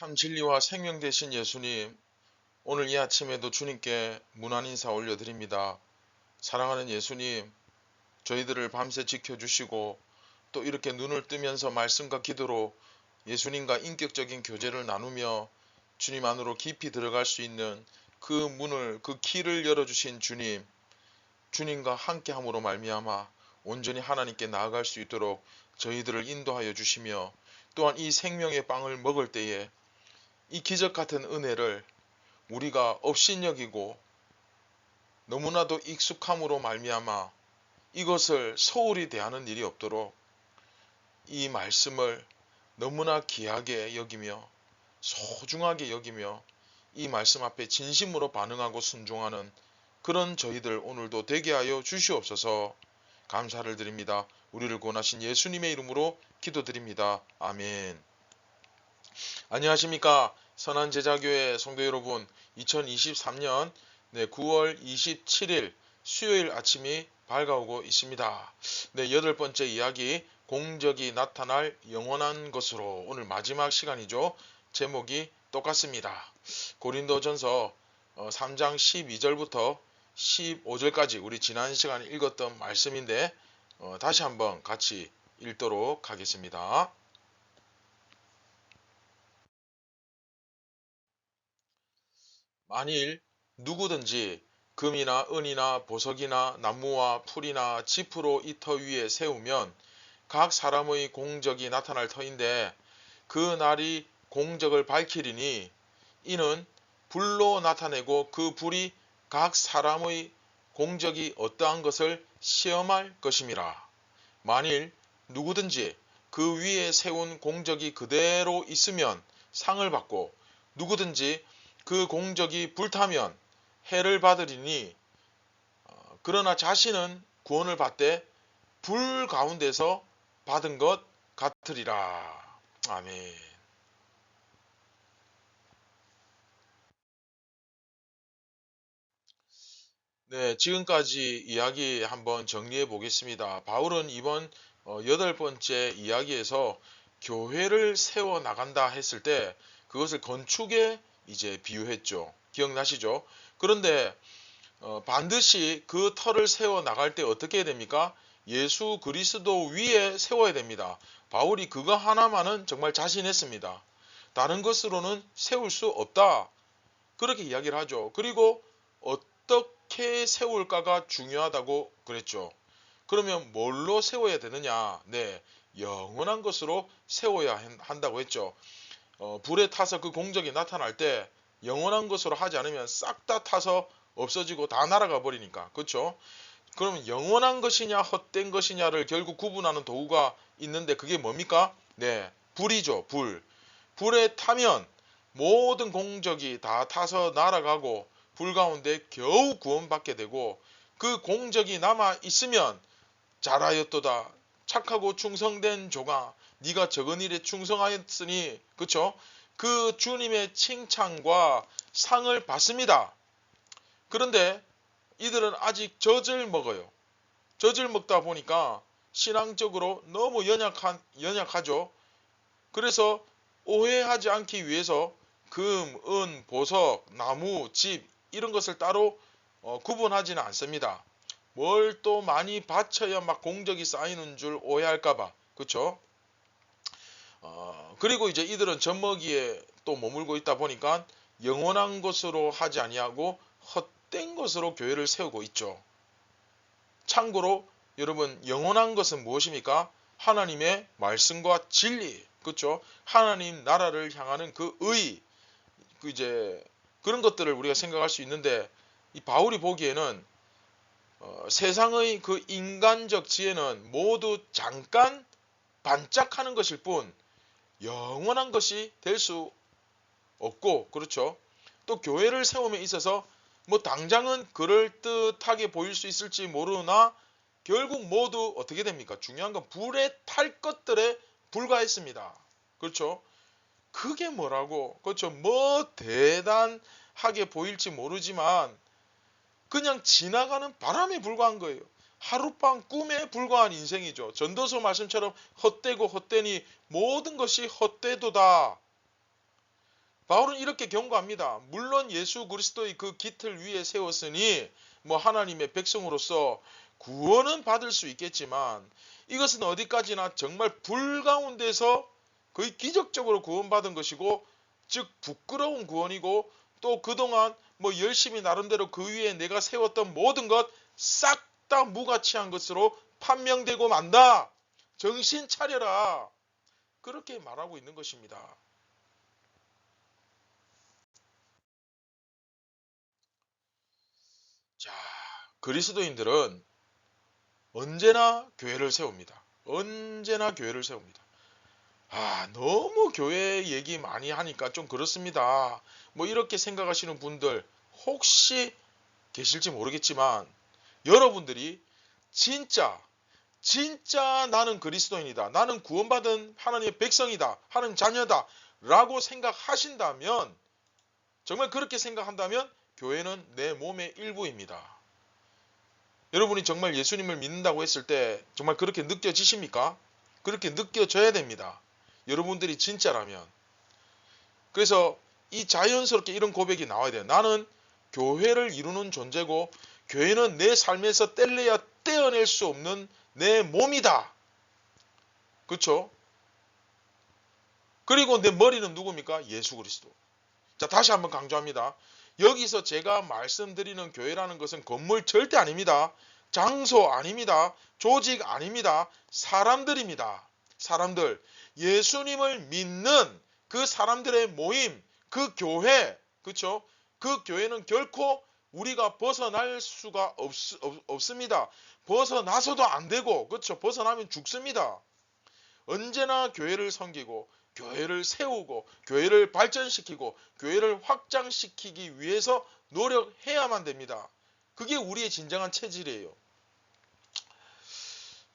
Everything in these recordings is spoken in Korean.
참 진리와 생명 되신 예수님, 오늘 이 아침에도 주님께 문안 인사 올려드립니다. 사랑하는 예수님, 저희들을 밤새 지켜주시고 또 이렇게 눈을 뜨면서 말씀과 기도로 예수님과 인격적인 교제를 나누며 주님 안으로 깊이 들어갈 수 있는 그 문을, 그 키를 열어주신 주님, 주님과 함께함으로 말미암아 온전히 하나님께 나아갈 수 있도록 저희들을 인도하여 주시며, 또한 이 생명의 빵을 먹을 때에 이 기적 같은 은혜를 우리가 업신여기고 너무나도 익숙함으로 말미암아 이것을 소홀히 대하는 일이 없도록 이 말씀을 너무나 귀하게 여기며 소중하게 여기며 이 말씀 앞에 진심으로 반응하고 순종하는 그런 저희들 오늘도 되게 하여 주시옵소서. 감사를 드립니다. 우리를 구원하신 예수님의 이름으로 기도드립니다. 아멘. 안녕하십니까, 선한제자교회 성도 여러분. 2023년 9월 27일 수요일 아침이 밝아오고 있습니다. 여덟 번째 이야기, 공적이 나타날 영원한 것으로, 오늘 마지막 시간이죠. 제목이 똑같습니다. 고린도전서 3장 12절부터 15절까지 우리 지난 시간에 읽었던 말씀인데 다시 한번 같이 읽도록 하겠습니다. 만일 누구든지 금이나 은이나 보석이나 나무와 풀이나 지프로 이 터 위에 세우면 각 사람의 공적이 나타날 터인데 그 날이 공적을 밝히리니 이는 불로 나타내고 그 불이 각 사람의 공적이 어떠한 것을 시험할 것임이라. 만일 누구든지 그 위에 세운 공적이 그대로 있으면 상을 받고, 누구든지 그 공적이 불타면 해를 받으리니 그러나 자신은 구원을 받되 불 가운데서 받은 것 같으리라. 아멘. 지금까지 이야기 한번 정리해 보겠습니다. 바울은 이번 여덟 번째 이야기에서 교회를 세워 나간다 했을 때 그것을 건축에 이제 비유했죠. 기억나시죠? 그런데 반드시 그 터를 세워 나갈 때 어떻게 해야 됩니까? 예수 그리스도 위에 세워야 됩니다. 바울이 그거 하나만은 정말 자신했습니다. 다른 것으로는 세울 수 없다, 그렇게 이야기를 하죠. 그리고 어떻게 세울까가 중요하다고 그랬죠. 그러면 뭘로 세워야 되느냐? 영원한 것으로 세워야 한다고 했죠. 불에 타서 그 공적이 나타날 때 영원한 것으로 하지 않으면 싹 다 타서 없어지고 다 날아가 버리니까. 그렇죠? 그러면 영원한 것이냐 헛된 것이냐를 결국 구분하는 도구가 있는데 그게 뭡니까? 불이죠. 불에 타면 모든 공적이 다 타서 날아가고 불 가운데 겨우 구원받게 되고, 그 공적이 남아 있으면 잘하였도다, 착하고 충성된 종아, 네가 적은 일에 충성하였으니, 그쵸? 그 주님의 칭찬과 상을 받습니다. 그런데 이들은 아직 젖을 먹어요. 젖을 먹다 보니까 신앙적으로 너무 연약하죠. 그래서 오해하지 않기 위해서 금, 은, 보석, 나무, 집 이런 것을 따로 구분하지는 않습니다. 뭘 또 많이 바쳐야 막 공적이 쌓이는 줄 오해할까봐. 그쵸? 그리고 이제 이들은 젖먹이에 또 머물고 있다 보니까 영원한 것으로 하지 아니하고 헛된 것으로 교회를 세우고 있죠. 참고로 여러분, 영원한 것은 무엇입니까? 하나님의 말씀과 진리, 그렇죠? 하나님 나라를 향하는 그 의, 이제 그런 것들을 우리가 생각할 수 있는데, 이 바울이 보기에는 세상의 그 인간적 지혜는 모두 잠깐 반짝하는 것일 뿐 영원한 것이 될 수 없고, 그렇죠? 또 교회를 세움에 있어서 뭐 당장은 그럴듯하게 보일 수 있을지 모르나 결국 모두 어떻게 됩니까? 중요한 건 불에 탈 것들에 불과했습니다. 그렇죠? 그게 뭐라고? 그렇죠? 뭐 대단하게 보일지 모르지만 그냥 지나가는 바람에 불과한 거예요. 하룻밤 꿈에 불과한 인생이죠. 전도서 말씀처럼 헛되고 헛되니 모든 것이 헛되도다. 바울은 이렇게 경고합니다. 물론 예수 그리스도의 그 깃을 위에 세웠으니 뭐 하나님의 백성으로서 구원은 받을 수 있겠지만 이것은 어디까지나 정말 불 가운데서 거의 기적적으로 구원받은 것이고, 즉 부끄러운 구원이고, 또 그동안 뭐 열심히 나름대로 그 위에 내가 세웠던 모든 것 싹 다 무가치한 것으로 판명되고 만다. 정신 차려라. 그렇게 말하고 있는 것입니다. 자, 그리스도인들은 언제나 교회를 세웁니다. 언제나 교회를 세웁니다. 너무 교회 얘기 많이 하니까 좀 그렇습니다. 뭐 이렇게 생각하시는 분들 혹시 계실지 모르겠지만, 여러분들이 진짜 나는 그리스도인이다, 나는 구원받은 하나님의 백성이다, 하나님 자녀다 라고 생각하신다면, 정말 그렇게 생각한다면 교회는 내 몸의 일부입니다. 여러분이 정말 예수님을 믿는다고 했을 때 정말 그렇게 느껴지십니까? 그렇게 느껴져야 됩니다. 여러분들이 진짜라면. 그래서 이 자연스럽게 이런 고백이 나와야 돼요. 나는 교회를 이루는 존재고 교회는 내 삶에서 뗄래야 떼어낼 수 없는 내 몸이다. 그렇죠? 그리고 내 머리는 누굽니까? 예수 그리스도. 자, 다시 한번 강조합니다. 여기서 제가 말씀드리는 교회라는 것은 건물 절대 아닙니다. 장소 아닙니다. 조직 아닙니다. 사람들입니다. 사람들. 예수님을 믿는 그 사람들의 모임, 그 교회, 그렇죠? 그 교회는 결코 우리가 벗어날 수가 없습니다. 벗어나서도 안 되고, 그렇죠? 벗어나면 죽습니다. 언제나 교회를 섬기고 교회를 세우고 교회를 발전시키고 교회를 확장시키기 위해서 노력해야만 됩니다. 그게 우리의 진정한 체질이에요.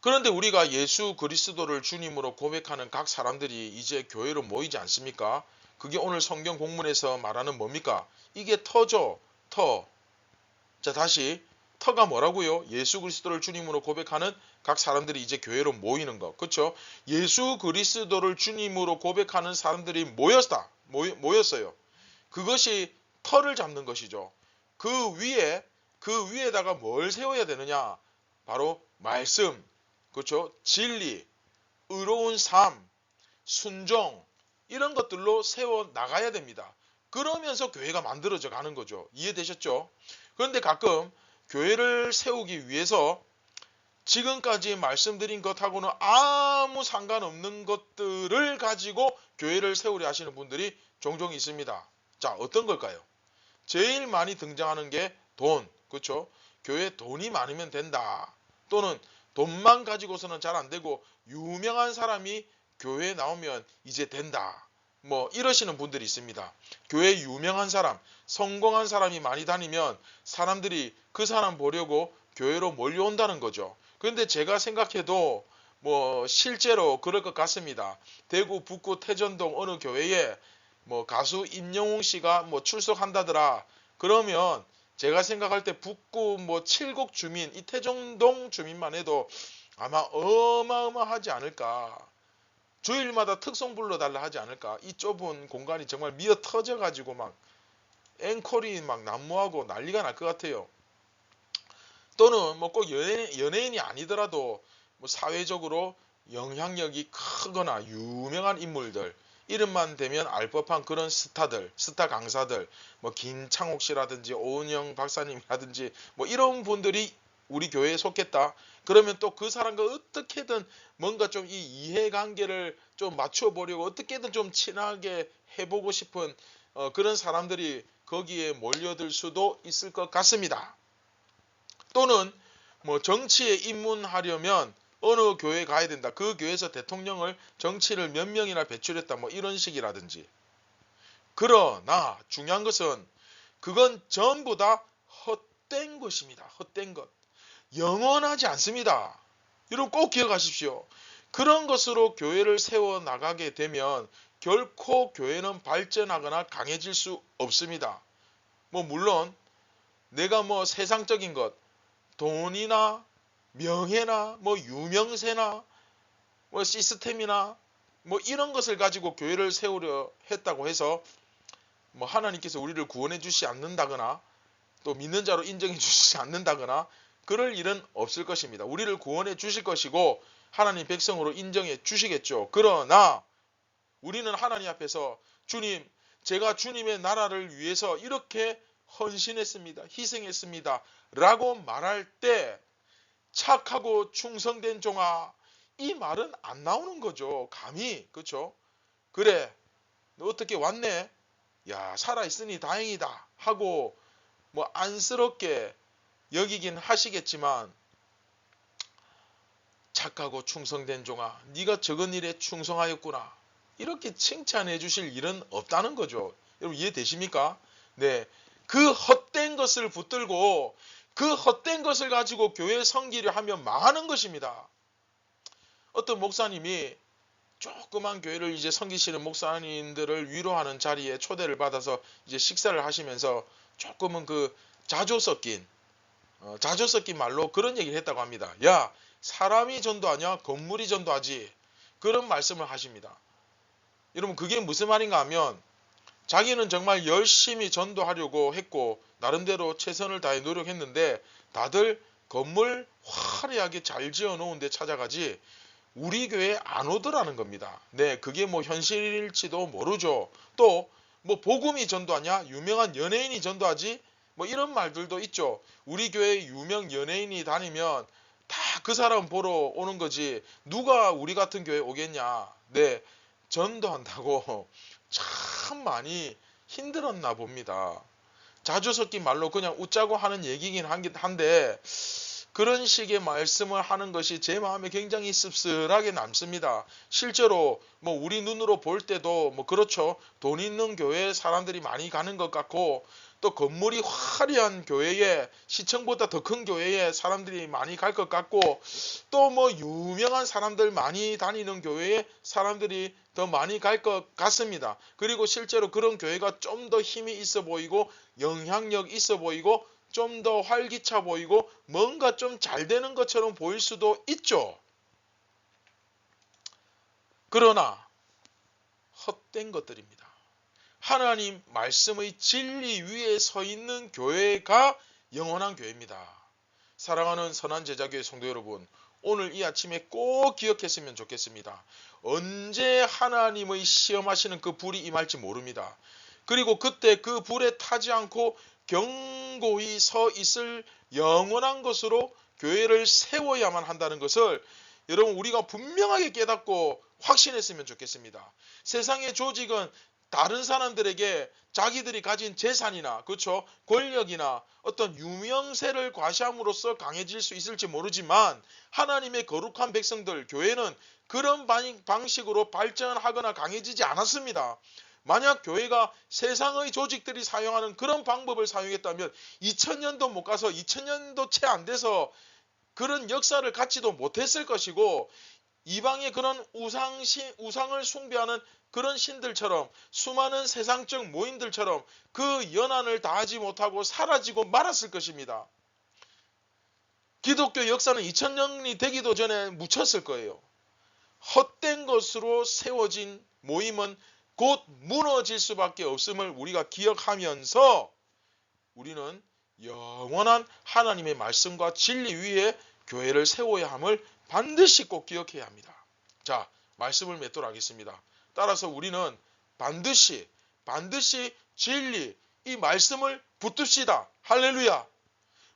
그런데 우리가 예수 그리스도를 주님으로 고백하는 각 사람들이 이제 교회로 모이지 않습니까? 그게 오늘 성경 본문에서 말하는 뭡니까? 이게 터죠. 터. 자, 다시 터가 뭐라고요? 예수 그리스도를 주님으로 고백하는 각 사람들이 이제 교회로 모이는 것. 그렇죠? 예수 그리스도를 주님으로 고백하는 사람들이 모였어요. 그것이 터를 잡는 것이죠. 그 위에다가 뭘 세워야 되느냐? 바로 말씀, 그렇죠? 진리, 의로운 삶, 순종, 이런 것들로 세워 나가야 됩니다. 그러면서 교회가 만들어져 가는 거죠. 이해되셨죠? 그런데 가끔 교회를 세우기 위해서 지금까지 말씀드린 것하고는 아무 상관없는 것들을 가지고 교회를 세우려 하시는 분들이 종종 있습니다. 자, 어떤 걸까요? 제일 많이 등장하는 게 돈, 그렇죠? 교회에 돈이 많으면 된다. 또는 돈만 가지고서는 잘 안 되고 유명한 사람이 교회에 나오면 이제 된다. 뭐 이러시는 분들이 있습니다. 교회에 유명한 사람, 성공한 사람이 많이 다니면 사람들이 그 사람 보려고 교회로 몰려온다는 거죠. 그런데 제가 생각해도 뭐 실제로 그럴 것 같습니다. 대구 북구 태전동 어느 교회에 뭐 가수 임영웅 씨가 뭐 출석한다더라. 그러면 제가 생각할 때 북구 뭐 칠곡 주민, 이 태전동 주민만 해도 아마 어마어마하지 않을까. 주일마다 특송 불러달라 하지 않을까. 이 좁은 공간이 정말 미어 터져가지고 막 앵콜이 막 난무하고 난리가 날 것 같아요. 또는 뭐 꼭 연예인이 아니더라도 뭐 사회적으로 영향력이 크거나 유명한 인물들, 이름만 대면 알 법한 그런 스타들, 스타 강사들, 뭐 김창옥 씨라든지 오은영 박사님이라든지 뭐 이런 분들이 우리 교회에 속했다. 그러면 또 그 사람과 어떻게든 뭔가 좀 이 이해관계를 좀 맞춰보려고 어떻게든 좀 친하게 해보고 싶은 그런 사람들이 거기에 몰려들 수도 있을 것 같습니다. 또는 뭐 정치에 입문하려면 어느 교회에 가야 된다. 그 교회에서 대통령을 정치를 몇 명이나 배출했다. 뭐 이런 식이라든지. 그러나 중요한 것은 그건 전부 다 헛된 것입니다. 헛된 것. 영원하지 않습니다. 여러분 꼭 기억하십시오. 그런 것으로 교회를 세워 나가게 되면 결코 교회는 발전하거나 강해질 수 없습니다. 뭐 물론 내가 뭐 세상적인 것, 돈이나 명예나 뭐 유명세나 뭐 시스템이나 뭐 이런 것을 가지고 교회를 세우려 했다고 해서 뭐 하나님께서 우리를 구원해 주시지 않는다거나 또 믿는 자로 인정해 주시지 않는다거나 그럴 일은 없을 것입니다. 우리를 구원해 주실 것이고 하나님 백성으로 인정해 주시겠죠. 그러나 우리는 하나님 앞에서 주님, 제가 주님의 나라를 위해서 이렇게 헌신했습니다. 희생했습니다. 라고 말할 때 착하고 충성된 종아, 이 말은 안 나오는 거죠. 감히. 그렇죠? 그래, 너 어떻게 왔네? 야, 살아있으니 다행이다 하고 뭐 안쓰럽게 여기긴 하시겠지만, 착하고 충성된 종아, 네가 적은 일에 충성하였구나, 이렇게 칭찬해 주실 일은 없다는 거죠. 여러분 이해되십니까? 네, 그 헛된 것을 붙들고 그 헛된 것을 가지고 교회 섬기려 하면 망하는 것입니다. 어떤 목사님이 조그만 교회를 이제 섬기시는 목사님들을 위로하는 자리에 초대를 받아서 이제 식사를 하시면서 조금은 그 자조 섞인 말로 그런 얘기를 했다고 합니다. 야, 사람이 전도하냐 건물이 전도하지, 그런 말씀을 하십니다. 여러분 그게 무슨 말인가 하면, 자기는 정말 열심히 전도하려고 했고 나름대로 최선을 다해 노력했는데 다들 건물 화려하게 잘 지어 놓은 데 찾아가지 우리 교회에 안 오더라는 겁니다. 네, 그게 뭐 현실일지도 모르죠. 또 뭐 복음이 전도하냐, 유명한 연예인이 전도하지, 뭐 이런 말들도 있죠. 우리 교회에 유명 연예인이 다니면 다 그 사람 보러 오는 거지 누가 우리 같은 교회에 오겠냐. 네, 전도한다고 참 많이 힘들었나 봅니다. 자주 섞인 말로 그냥 웃자고 하는 얘기긴 한데 그런 식의 말씀을 하는 것이 제 마음에 굉장히 씁쓸하게 남습니다. 실제로 뭐 우리 눈으로 볼 때도 뭐 그렇죠. 돈 있는 교회에 사람들이 많이 가는 것 같고 또 건물이 화려한 교회에, 시청보다 더 큰 교회에 사람들이 많이 갈 것 같고 또 뭐 유명한 사람들 많이 다니는 교회에 사람들이 더 많이 갈 것 같습니다. 그리고 실제로 그런 교회가 좀 더 힘이 있어 보이고 영향력 있어 보이고 좀 더 활기차 보이고 뭔가 좀 잘 되는 것처럼 보일 수도 있죠. 그러나 헛된 것들입니다. 하나님 말씀의 진리 위에 서 있는 교회가 영원한 교회입니다. 사랑하는 선한 제자교회 성도 여러분, 오늘 이 아침에 꼭 기억했으면 좋겠습니다. 언제 하나님의 시험하시는 그 불이 임할지 모릅니다. 그리고 그때 그 불에 타지 않고 견고히 서 있을 영원한 것으로 교회를 세워야만 한다는 것을 여러분 우리가 분명하게 깨닫고 확신했으면 좋겠습니다. 세상의 조직은 다른 사람들에게 자기들이 가진 재산이나 그렇죠, 권력이나 어떤 유명세를 과시함으로써 강해질 수 있을지 모르지만 하나님의 거룩한 백성들 교회는 그런 방식으로 발전하거나 강해지지 않았습니다. 만약 교회가 세상의 조직들이 사용하는 그런 방법을 사용했다면 2000년도 못 가서 2000년도 채 안 돼서 그런 역사를 갖지도 못했을 것이고, 이방의 그런 우상을 숭배하는 그런 신들처럼 수많은 세상적 모임들처럼 그 연한을 다하지 못하고 사라지고 말았을 것입니다. 기독교 역사는 2000년이 되기도 전에 묻혔을 거예요. 헛된 것으로 세워진 모임은 곧 무너질 수밖에 없음을 우리가 기억하면서 우리는 영원한 하나님의 말씀과 진리 위에 교회를 세워야 함을 반드시 꼭 기억해야 합니다. 자, 말씀을 맺도록 하겠습니다. 따라서 우리는 반드시 진리, 이 말씀을 붙듭시다. 할렐루야.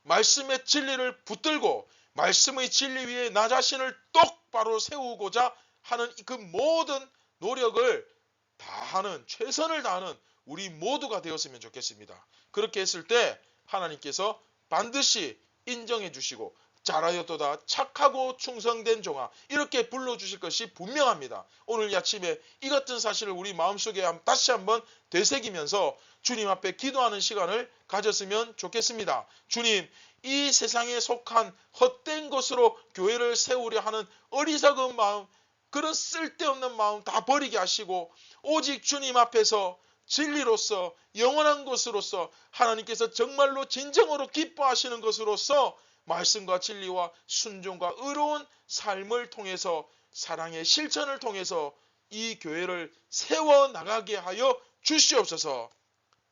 말씀의 진리를 붙들고 말씀의 진리 위에 나 자신을 똑바로 세우고자 하는 그 모든 노력을 다하는, 최선을 다하는 우리 모두가 되었으면 좋겠습니다. 그렇게 했을 때 하나님께서 반드시 인정해 주시고 잘하였도다 착하고 충성된 종아, 이렇게 불러주실 것이 분명합니다. 오늘 아침에 이 같은 사실을 우리 마음속에 다시 한번 되새기면서 주님 앞에 기도하는 시간을 가졌으면 좋겠습니다. 주님, 이 세상에 속한 헛된 것으로 교회를 세우려 하는 어리석은 마음, 그런 쓸데없는 마음 다 버리게 하시고 오직 주님 앞에서 진리로서 영원한 것으로서 하나님께서 정말로 진정으로 기뻐하시는 것으로서 말씀과 진리와 순종과 의로운 삶을 통해서 사랑의 실천을 통해서 이 교회를 세워나가게 하여 주시옵소서.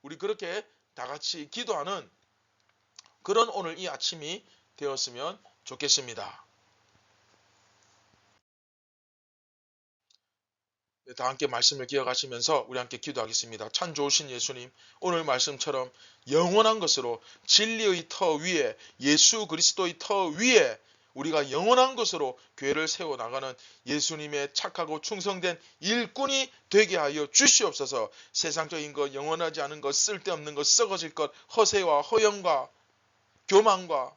우리 그렇게 다 같이 기도하는 그런 오늘 이 아침이 되었으면 좋겠습니다. 네, 다 함께 말씀을 기억하시면서 우리 함께 기도하겠습니다. 참 좋으신 예수님, 오늘 말씀처럼 영원한 것으로 진리의 터 위에, 예수 그리스도의 터 위에 우리가 영원한 것으로 교회를 세워나가는 예수님의 착하고 충성된 일꾼이 되게 하여 주시옵소서. 세상적인 것, 영원하지 않은 것, 쓸데없는 것, 썩어질 것, 허세와 허영과 교만과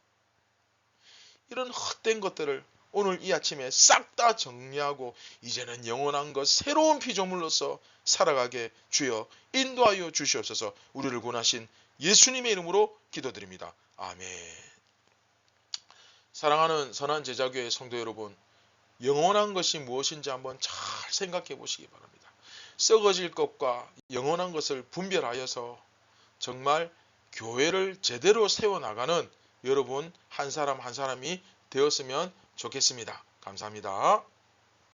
이런 헛된 것들을 오늘 이 아침에 싹 다 정리하고 이제는 영원한 것 새로운 피조물로서 살아가게 주여 인도하여 주시옵소서. 우리를 구원하신 예수님의 이름으로 기도드립니다. 아멘. 사랑하는 선한 제자교회 성도 여러분, 영원한 것이 무엇인지 한번 잘 생각해 보시기 바랍니다. 썩어질 것과 영원한 것을 분별하여서 정말 교회를 제대로 세워나가는 여러분 한 사람 한 사람이 되었으면 좋겠습니다. 감사합니다.